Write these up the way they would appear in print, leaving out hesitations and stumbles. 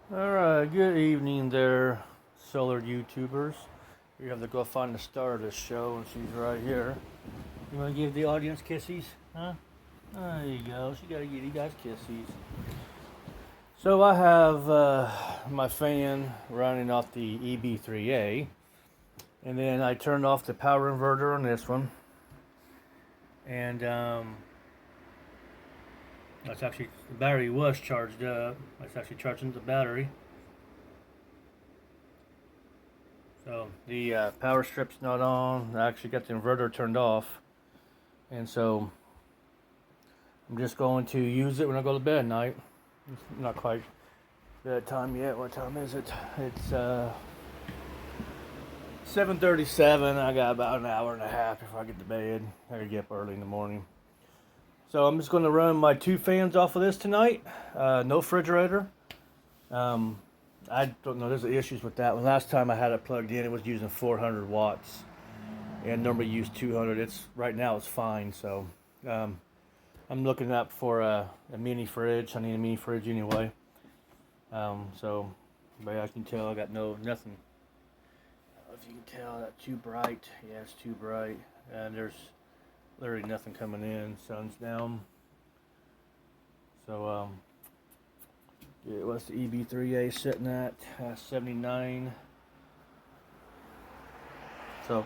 Alright, good evening there, solar YouTubers. We have to go find the star of this show, and she's right here. You want to give the audience kissies? Huh? There you go. She got to give you guys kissies. So I have my fan running off the EB3A, and then I turned off the power inverter on this one. And that's actually, the battery was charged up. That's actually charging the battery. So the power strip's not on. I actually got the inverter turned off. And so I'm just going to use it when I go to bed at night. It's not quite bedtime yet. What time is it? It's 7:37. I got about an hour and a half before I get to bed. I gotta get up early in the morning. So I'm just going to run my two fans off of this tonight. No refrigerator. I don't know. There's issues with that one. Last time I had it plugged in, it was using 400 watts, and normally use 200. It's right now it's fine. So I'm looking up for a mini fridge. I need a mini fridge anyway. So, but I can tell I got nothing. I don't know if you can tell that too bright. Yeah, it's too bright, and there's literally nothing coming in. Sun's down. So yeah, what's the EB3A sitting at? 79. So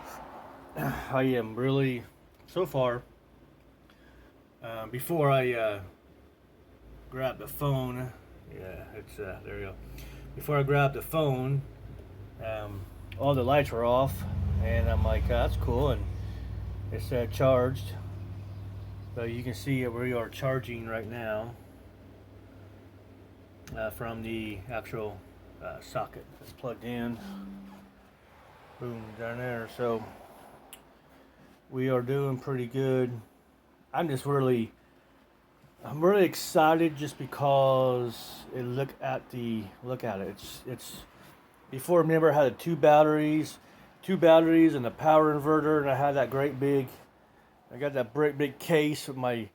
I am really, so far, before I grab the phone, yeah, it's there you go. Before I grabbed the phone, all the lights were off, and I'm like, that's cool, and it said charged. So you can see where we are charging right now from the actual socket that's plugged in. Boom, down there. So we are doing pretty good. I'm really excited just because look at it. It's before, remember, I had two batteries and a power inverter, and I had that I got that great big case with my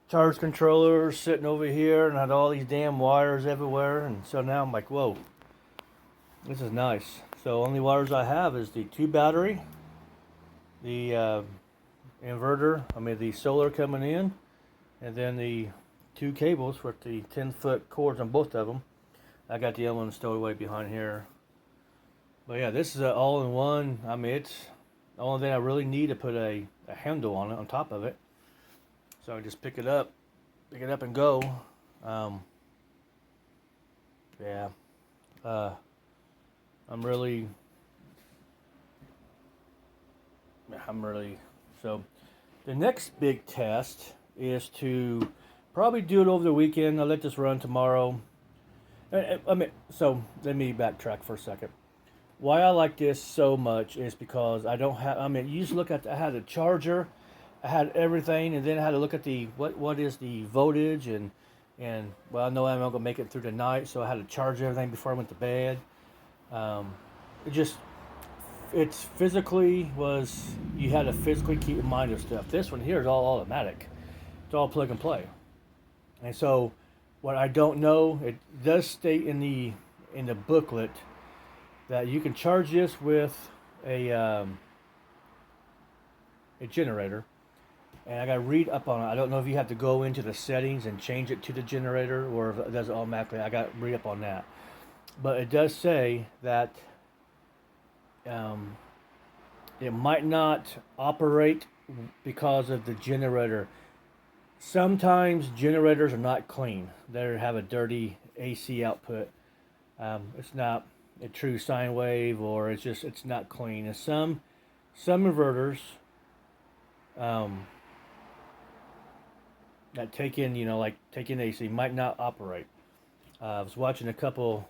charge controller sitting over here, and I had all these damn wires everywhere. And so now I'm like, whoa, this is nice. So only wires I have is the two battery, the inverter, the solar coming in, and then the two cables with the 10-foot cords on both of them. I got the other one stowed away behind here. But yeah, this is an all-in-one. It's the only thing I really need to put a handle on it, on top of it. So I just pick it up and go. Yeah. I'm really, so the next big test is to probably do it over the weekend. I'll let this run tomorrow. So let me backtrack for a second. Why I like this so much is because I don't have, you just look at, I had a charger, I had everything, and then I had to look at the, what is the voltage, and well, I know I'm not going to make it through the night, so I had to charge everything before I went to bed. It's physically was, you had to physically keep in mind of stuff. This one here is all automatic. It's all plug and play. And so what I don't know, it does state in the booklet that you can charge this with a generator. And I got to read up on it. I don't know if you have to go into the settings and change it to the generator, or if it does it automatically. I got to read up on that. But it does say that it might not operate because of the generator. Sometimes generators are not clean. They have a dirty AC output. It's not a true sine wave, or it's not clean. And some inverters that take in, take in AC might not operate. I was watching a couple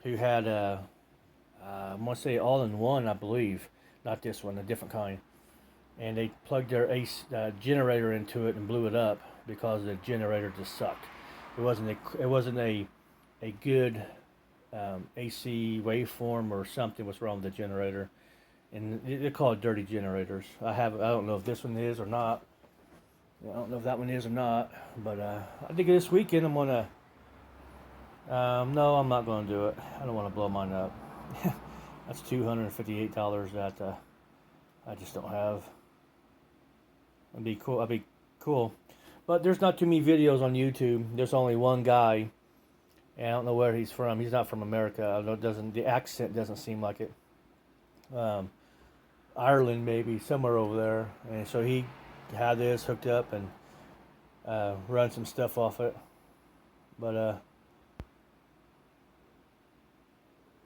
who had I want to say all-in-one, I believe, not this one, a different kind, and they plugged their generator into it and blew it up because the generator just sucked. It wasn't a good AC waveform, or something was wrong with the generator, and they call it dirty generators. I don't know if this one is or not. I don't know if that one is or not, but I think this weekend I'm gonna No, I'm not going to do it. I don't want to blow mine up. That's $258 that I just don't have. It'd be cool. That'd be cool. But there's not too many videos on YouTube. There's only one guy, and I don't know where he's from. He's not from America. I know the accent doesn't seem like it. Um, Ireland maybe, somewhere over there. And so he had this hooked up and run some stuff off it. But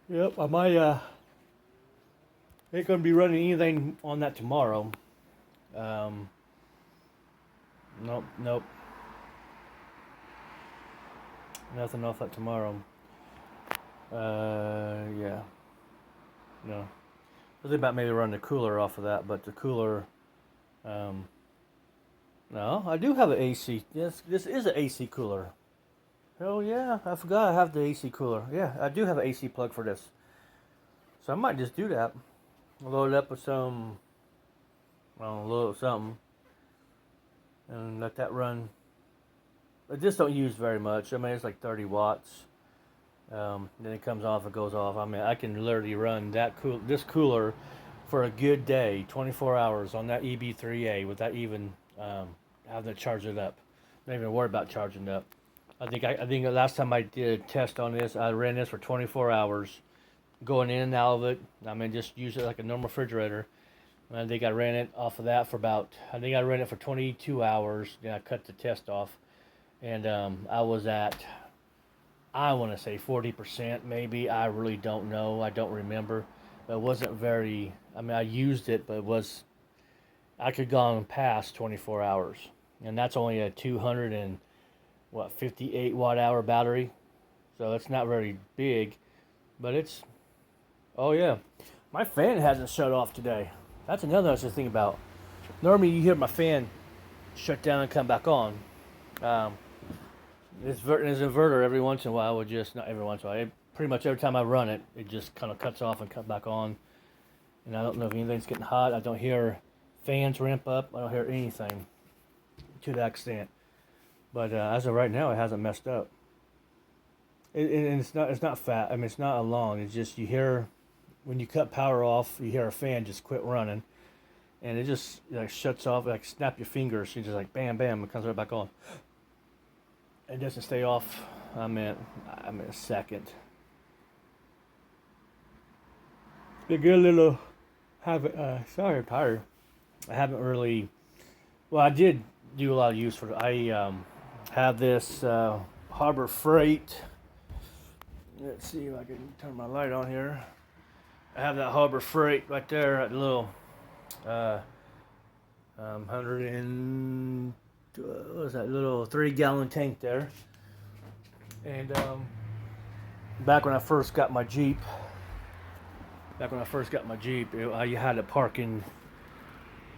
yep, I might ain't gonna be running anything on that tomorrow. Um, nope, nothing off that tomorrow. Yeah, no. I was about maybe run the cooler off of that, but the cooler, um, no, I do have an AC. Yes, this is an AC cooler. Oh yeah, I forgot I have the AC cooler. Yeah, I do have an AC plug for this. So I might just do that. Load it up with some, well, a little something, and let that run. I just don't use very much. I mean, it's like 30 watts. Then it comes off, it goes off. I mean, I can literally run this cooler for a good day, 24 hours on that EB3A without even having to charge it up. Not even worry about charging it up. I think the last time I did a test on this, I ran this for 24 hours, going in and out of it. I mean, just use it like a normal refrigerator. I think I ran it off of that for I think I ran it for 22 hours. Then I cut the test off, and I was at, I want to say 40% maybe. I really don't know. I don't remember. But it wasn't very. I mean, I used it, but I could gone past 24 hours, and that's only a 58 watt hour battery, so it's not very big, but it's. Oh yeah, my fan hasn't shut off today. That's another thing to think about. Normally you hear my fan shut down and come back on. Um, this inverter every once in a while would just, not every once in a while, pretty much every time I run it, it just kind of cuts off and cut back on. And I don't know if anything's getting hot. I don't hear fans ramp up. I don't hear anything to that extent. But as of right now, it hasn't messed up. And it's not fat. I mean, it's not alarm. It's just you hear when you cut power off, you hear a fan just quit running, and it just like shuts off. Like snap your fingers, you just like bam, bam, it comes right back on. It doesn't stay off. I'm in a second. The good little sorry, I'm tired. I haven't really. Well, I did do a lot of use for it. I have this Harbor Freight. Let's see if I can turn my light on here. I have that Harbor Freight right there at the little 100 and what was that little 3-gallon tank there. And back when I first got my Jeep, I had it parking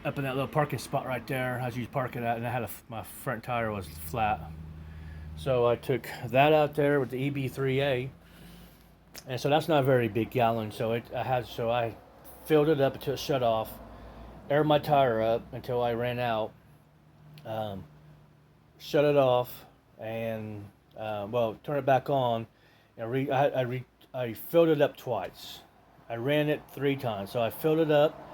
up in that little parking spot right there. I was used parking at, and I had my front tire was flat. So I took that out there with the EB3A, and so that's not a very big gallon. So I filled it up until it shut off, aired my tire up until I ran out, shut it off, and turn it back on, and I filled it up twice. I ran it 3 times. So I filled it up,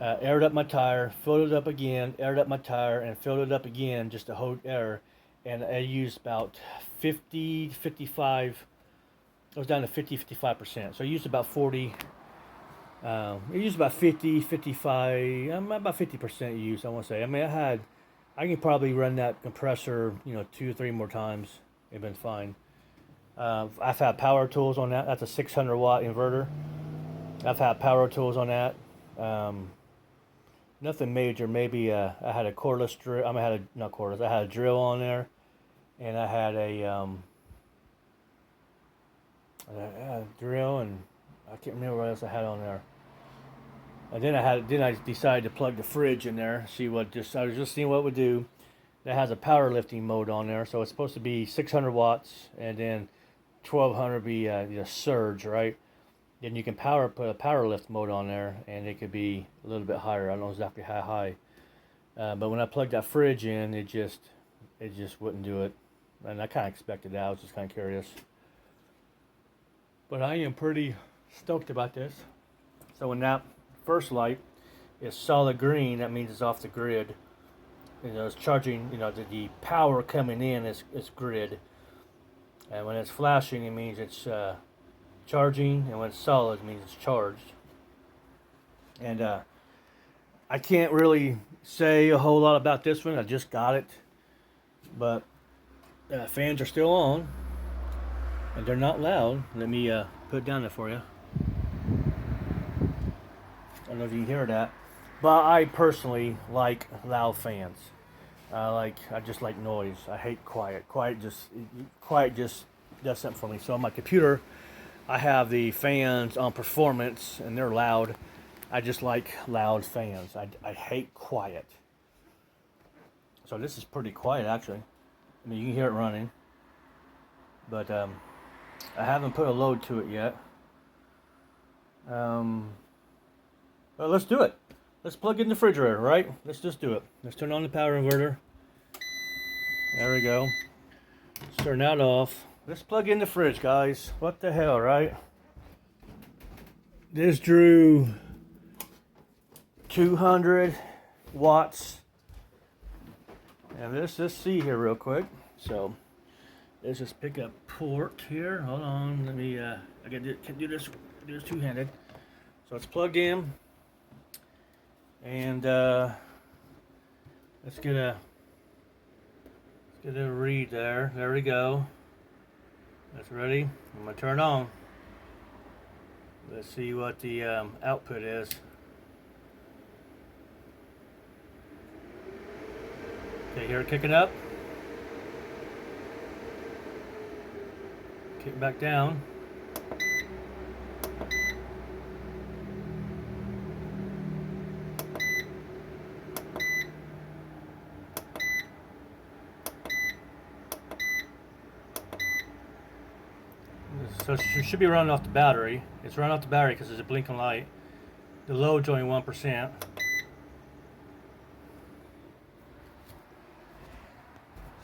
aired up my tire, filled it up again, aired up my tire, and filled it up again just to hold air. And I used about 50, 55. I was down to 50, 55%. So I used about 40. I used about 50, 55. About 50% use, I want to say. I mean, I can probably run that compressor, 2 or 3 more times. It'd been fine. I've had power tools on that. That's a 600 watt inverter. I've had power tools on that. Nothing major. Maybe I had a cordless drill. I had not cordless. I had a drill on there, and I had a drill, and I can't remember what else I had on there. And then I decided to plug the fridge in there. I was just seeing what it would do. That has a power lifting mode on there, so it's supposed to be 600 watts, and then 1200 be a surge, right? Then you can put a power lift mode on there, and it could be a little bit higher. I don't know exactly how high, but when I plugged that fridge in, it just wouldn't do it. and I kind of expected that. I was just kind of curious. But I am pretty stoked about this. So when that first light is solid green, that means it's off the grid. It's charging, the power coming in is grid. And when it's flashing, it means it's charging, and when it's solid, it means it's charged. And I can't really say a whole lot about this one. I just got it. But fans are still on, and they're not loud. Let me put it down there for you. I don't know if you can hear that, but I personally like loud fans. I just like noise. I hate quiet. Quiet just does something for me. So on my computer, I have the fans on performance, and they're loud. I just like loud fans. I hate quiet. So this is pretty quiet, actually. I mean, you can hear it running, but I haven't put a load to it yet. Well, let's do it. Let's plug in the refrigerator, right? Let's just do it. Let's turn on the power inverter. There we go. Let's turn that off. Let's plug in the fridge, guys. What the hell, right? This drew 200 watts. And let's just see here real quick. So let's just pick up port here. Hold on. Let me. I can do this two-handed. So it's plugged in. And let's get a read there. There we go. That's ready. I'm gonna turn it on. Let's see what the output is. Okay, here, kicking up. Kick back down. So it should be running off the battery. It's running off the battery because there's a blinking light. The load's only 1%.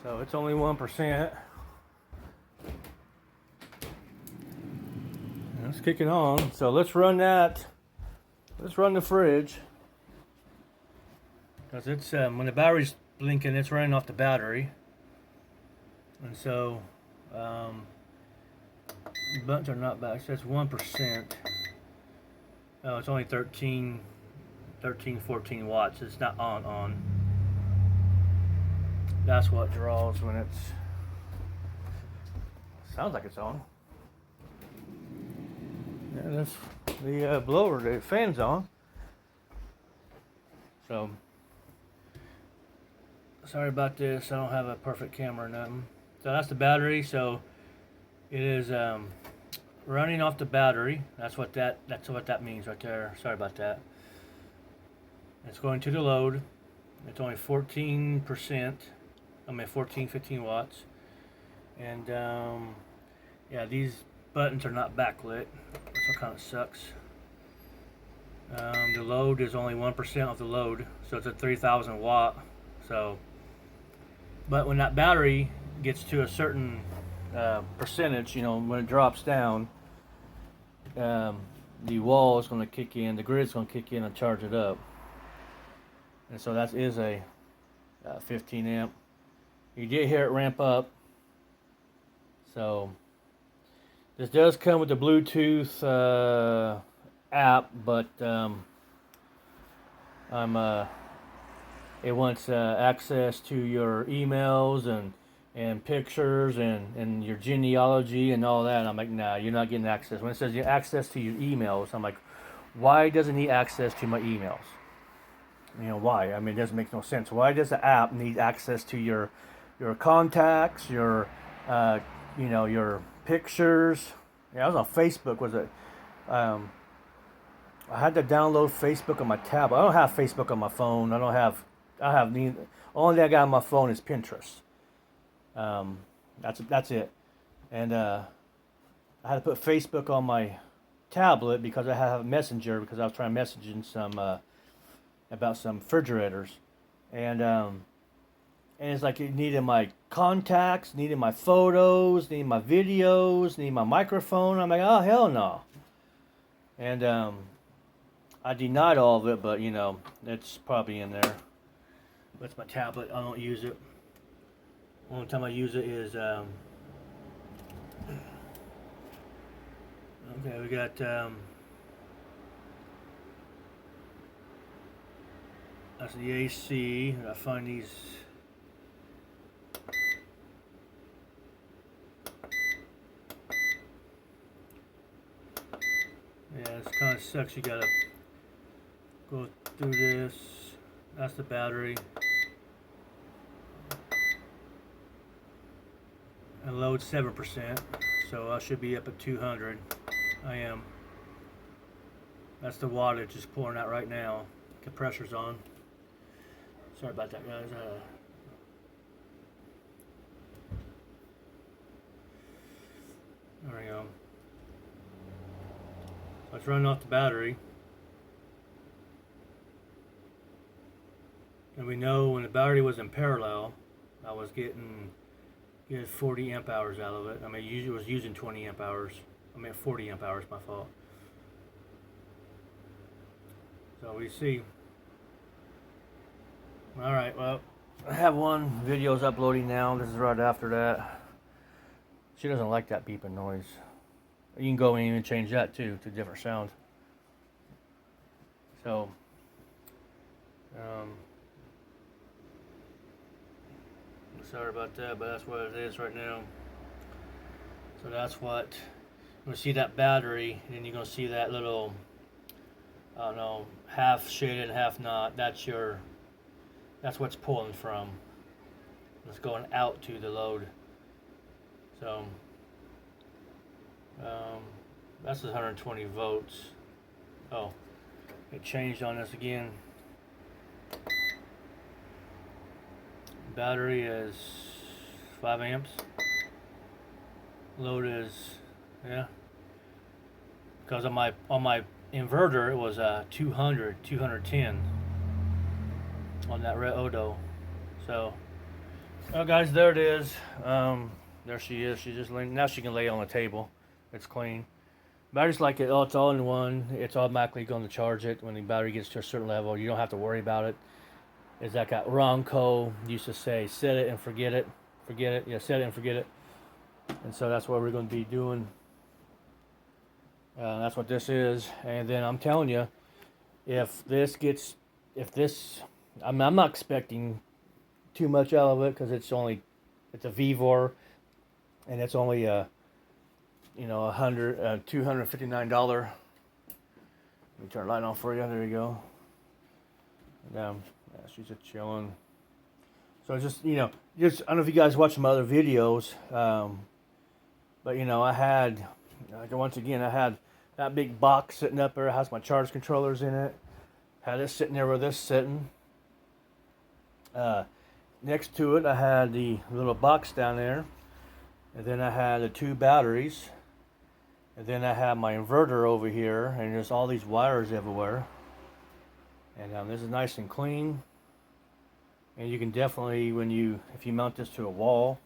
So it's only 1%. And it's kicking on. So let's run that. Let's run the fridge. Because it's when the battery's blinking, it's running off the battery. And so buttons are not back. So it's 1%. Oh, it's only 13, 14 watts. It's not on. That's what draws when it's. Sounds like it's on. Yeah, that's the blower. The fan's on. So sorry about this. I don't have a perfect camera or nothing. So that's the battery. So it is running off the battery. That's what that means right there. Sorry about that. It's going to the load. It's only 14%. 15 watts. And yeah, these buttons are not backlit. That's what kind of sucks. The load is only 1% of the load, so it's a 3,000 watt. So, but when that battery gets to a certain percentage, when it drops down, the wall is going to kick in, the grid's going to kick in and charge it up. And so that is a 15 amp. You did hear it ramp up. So this does come with the Bluetooth app, but it wants access to your emails and pictures and your genealogy and all that. I'm like, nah, you're not getting access. When it says you access to your emails, I'm like, why doesn't he access to my emails? Why? I mean, it doesn't make no sense. Why does the app need access to your contacts, your your pictures? Yeah, I was on Facebook. Was it? I had to download Facebook on my tablet. I don't have Facebook on my phone. I have neither. Only thing I got on my phone is Pinterest. That's it. And I had to put Facebook on my tablet because I have a Messenger because I was trying to message in some about some refrigerators, and it's like it needed my contacts, needed my photos, needed my videos, needed my microphone. I'm like, oh, hell no. And I denied all of it, but you know, it's probably in there. That's my tablet. I don't use it. Only time I use it is okay. We got that's the AC. I find these. Yeah, this kind of sucks. You gotta go through this. That's the battery. And load 7%, so I should be up at 200. I am. That's the water just pouring out right now. Compressor's on. Sorry about that, guys. There we go. So it's running off the battery. And we know when the battery was in parallel, I was getting 40 amp hours out of it. I mean, it was using 20 amp hours. I mean, 40 amp hours, my fault. So we see. Alright, well, I have one video's uploading now. This is right after that. She doesn't like that beeping noise. You can go and even change that too to different sound. So, sorry about that, but that's what it is right now. So that's what, you're going to see that battery, and you're going to see that little, I don't know, half shaded, half not. That's what's pulling from. It's going out to the load. So, that's 120 volts. Oh, it changed on us again. Battery is 5 amps. Load is, yeah. Because on my inverter it was 210 on that red Odo. So, oh guys, there it is. There she is. She's just laying. Now she can lay on the table. It's clean. Battery's like it. Oh, it's all in one. It's automatically going to charge it when the battery gets to a certain level. You don't have to worry about it. Is that got Ronco used to say, set it and forget it. Forget it. Yeah, set it and forget it. And so that's what we're going to be doing. That's what this is. And then I'm telling you, I'm not expecting too much out of it because it's a VEVOR, and it's only $259. Let me turn the light on for you. There you go. Yeah, she's just chilling. So just I don't know if you guys watch some other videos, but I had that big box sitting up there. It has my charge controllers in it. Had it sitting there where this sitting. Next to it, I had the little box down there, and then I had the 2 batteries, and then I have my inverter over here, and there's all these wires everywhere. And this is nice and clean. And you can definitely, if you mount this to a wall,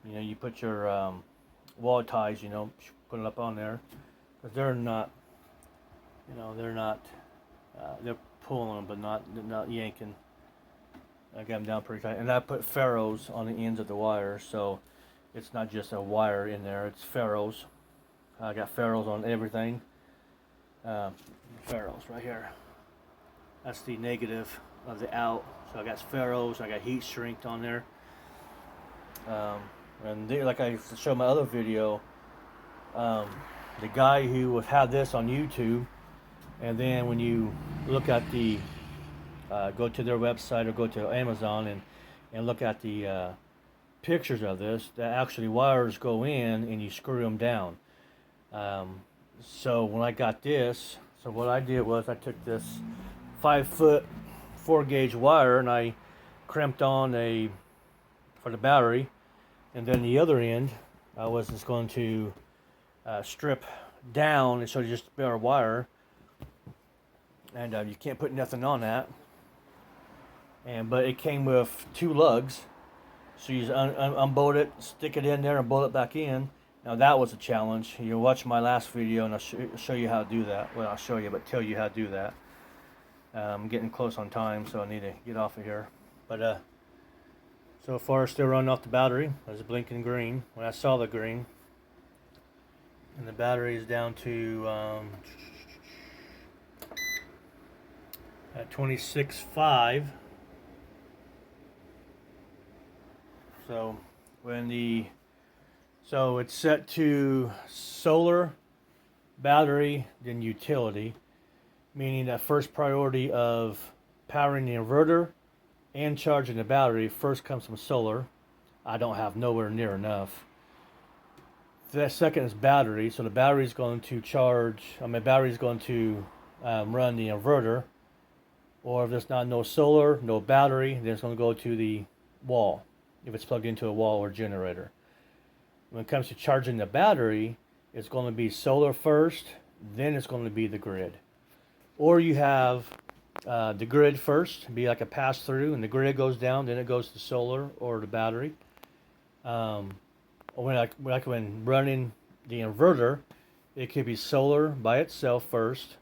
you put your wall ties, put it up on there, because they're pulling them, but not yanking. I got them down pretty tight, and I put ferrules on the ends of the wire, so it's not just a wire in there; it's ferrules. I got ferrules on everything. Ferrules right here. That's the negative of the out. So I got ferrules. I got heat shrink on there. And like I showed my other video, the guy who had this on YouTube, and then when you look at the go to their website or go to Amazon and look at the pictures of this, that actually wires go in and you screw them down. So when I got this, so what I did was I took this 5-foot 4-gauge wire and I crimped on for the battery, and then the other end I was just going to strip down, and so just bare wire, and you can't put nothing on that. But it came with 2 lugs, So you unbolt it, stick it in there, and bolt it back in. Now that was a challenge. You watch my last video, and I'll show you how to do that. Well, I'll show you, but tell you how to do that. I'm getting close on time, so I need to get off of here. But so far, still running off the battery. It's blinking green. When I saw the green, and the battery is down to at 26.5. So so it's set to solar, battery, then utility, meaning that first priority of powering the inverter and charging the battery first comes from solar. I don't have nowhere near enough. The second is battery, so the battery is going to charge. Battery is going to run the inverter, or if there's no solar, no battery, then it's going to go to the wall if it's plugged into a wall or generator. When it comes to charging the battery, it's going to be solar first, then it's going to be the grid. Or you have the grid first, be like a pass through, and the grid goes down, then it goes to solar or the battery. Or when running the inverter, it could be solar by itself first,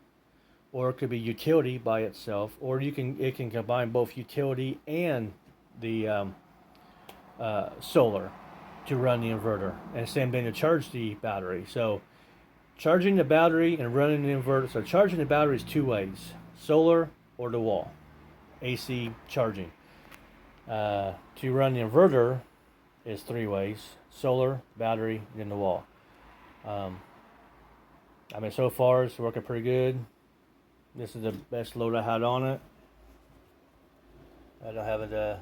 or it could be utility by itself, or it can combine both utility and the solar to run the inverter, and same thing to charge the battery. So charging the battery and running the inverter. So charging the battery is two ways: solar or the wall, AC charging. To run the inverter is three ways: solar, battery, then the wall. So far it's working pretty good. This is the best load I had on it. I don't have it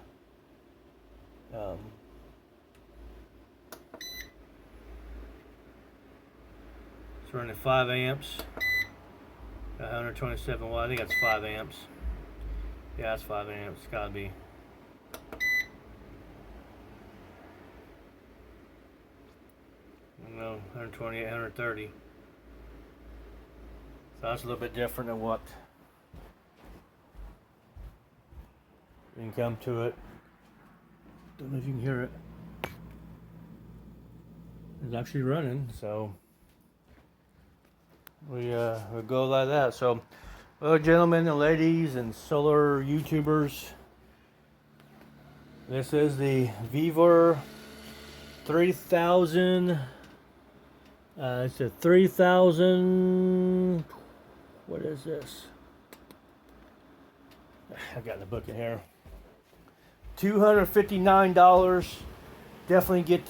it's running 5 amps, 127 watts. I think that's 5 amps. Yeah, that's 5 amps. It's gotta be. No, 128, 130. So that's a little bit different than what you can come to it. Don't know if you can hear it. It's actually running, so we'll go like that. So, well, gentlemen and ladies and solar YouTubers, this is the Vevor 3000. It's a 3000. What is this? I've got the book in here. $259. Definitely get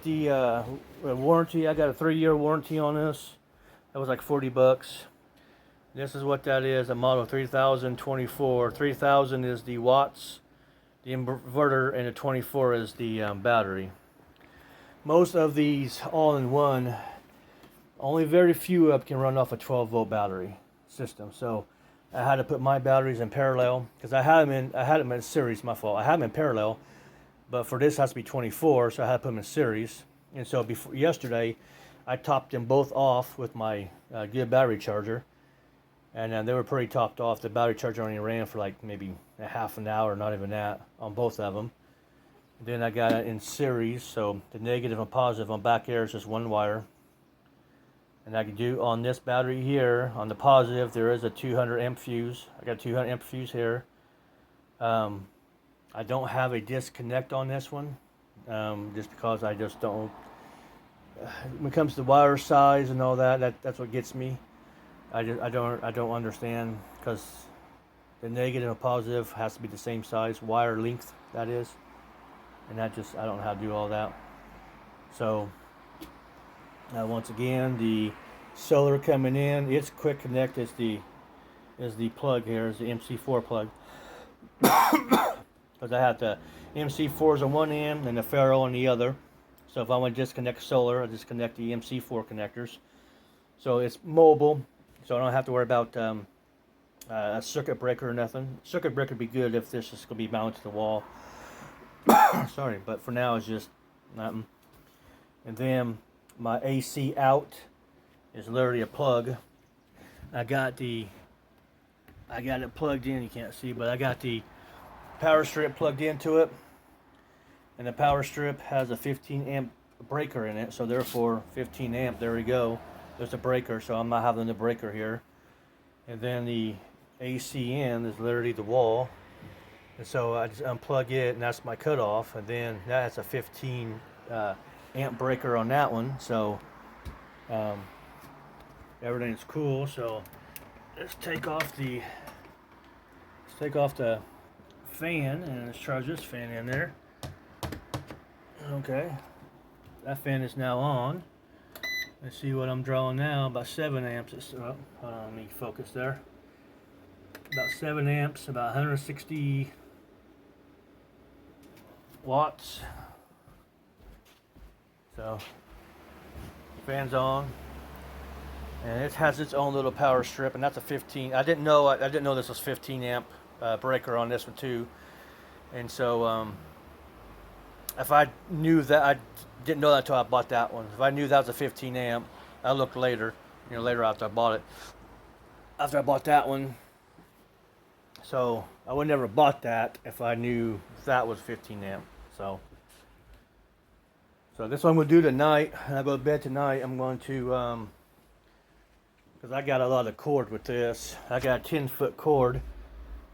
the warranty. I got a 3-year warranty on this. That was like $40. This is what that is. A model 3024. 3000 is the watts, the inverter, and the 24 is the battery. Most of these all-in-one, only very few of can run off a 12-volt battery system. So I had to put my batteries in parallel because I had them in series. My fault. I had them in parallel, but for this it has to be 24, so I had to put them in series. And so yesterday, I topped them both off with my good battery charger, and they were pretty topped off. The battery charger only ran for like maybe a half an hour, not even that, on both of them. Then I got it in series, so the negative and positive on back here is just one wire. And I can do on this battery here, on the positive, there is a 200 amp fuse. I got a 200 amp fuse here. I don't have a disconnect on this one, just because I just don't. When it comes to wire size and all that's what gets me. I don't understand, because the negative and positive has to be the same size wire length, that is, and I don't know how to do all that. So once again, the solar coming in, it's quick connect is the plug here, is the MC4 plug. Because I have the MC4s on one end and the ferro on the other. So if I want to disconnect solar, I disconnect the MC4 connectors. So it's mobile, so I don't have to worry about a circuit breaker or nothing. Circuit breaker would be good if this is going to be mounted to the wall. Sorry, but for now it's just nothing. And then my AC out is literally a plug. I got it plugged in. You can't see, but I got the power strip plugged into it, and the power strip has a 15 amp breaker in it, so therefore 15 amp, there we go, there's a breaker, so I'm not having the breaker here. And then the AC in is literally the wall, and so I just unplug it, and that's my cutoff, and then that's a 15 amp breaker on that one, so everything's cool. So let's take off the fan, and let's charge this fan in there. Okay, that fan is now on. Let's see what I'm drawing now. About 7 amps. Hold on, let me focus there. About 7 amps, about 160 watts. So, fan's on, and it has its own little power strip, and that's a 15. I didn't know this was 15 amp breaker on this one too, and so if I knew that, I didn't know that until I bought that one. If I knew that was a 15 amp, I looked later, later after I bought it. After I bought that one, so I would never bought that if I knew that was 15 amp. So this one I'm going to do tonight. When I go to bed tonight, I'm going to, because I got a lot of cord with this. I got a 10-foot cord,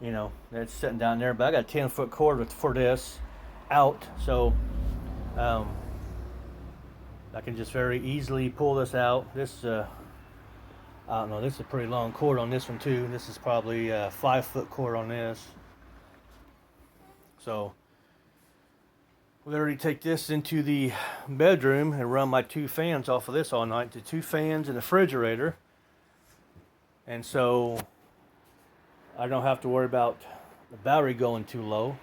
that's sitting down there, but I got a 10-foot cord for this out, so I can just very easily pull this out. This I don't know, this is a pretty long cord on this one too. This is probably a 5-foot cord on this. So literally take this into the bedroom and run my 2 fans off of this all night. The 2 fans and the refrigerator, and so I don't have to worry about the battery going too low,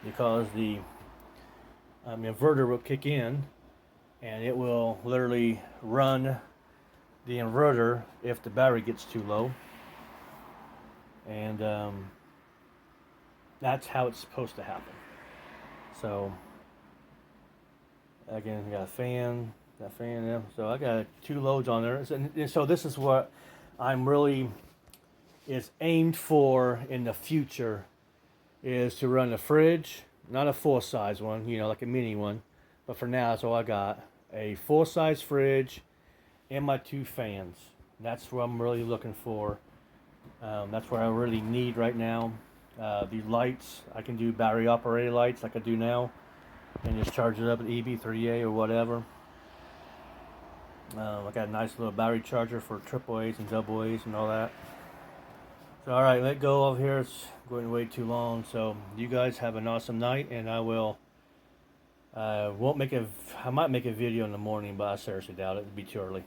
because the inverter will kick in, and it will literally run the inverter if the battery gets too low, and that's how it's supposed to happen. So again, I got a fan, yeah. So I got 2 loads on there, and so this is what I'm really is aimed for in the future, is to run a fridge. Not a full-size one, like a mini one. But for now, that's all I got. A full-size fridge and my 2 fans. That's what I'm really looking for. That's what I really need right now. These lights, I can do battery-operated lights like I do now, and just charge it up at EB3A or whatever. I got a nice little battery charger for AAAs and AA's and all that. So, all right, let go of here. It's going way too long. So you guys have an awesome night, and I will. I might make a video in the morning, but I seriously doubt it. It'd be too early.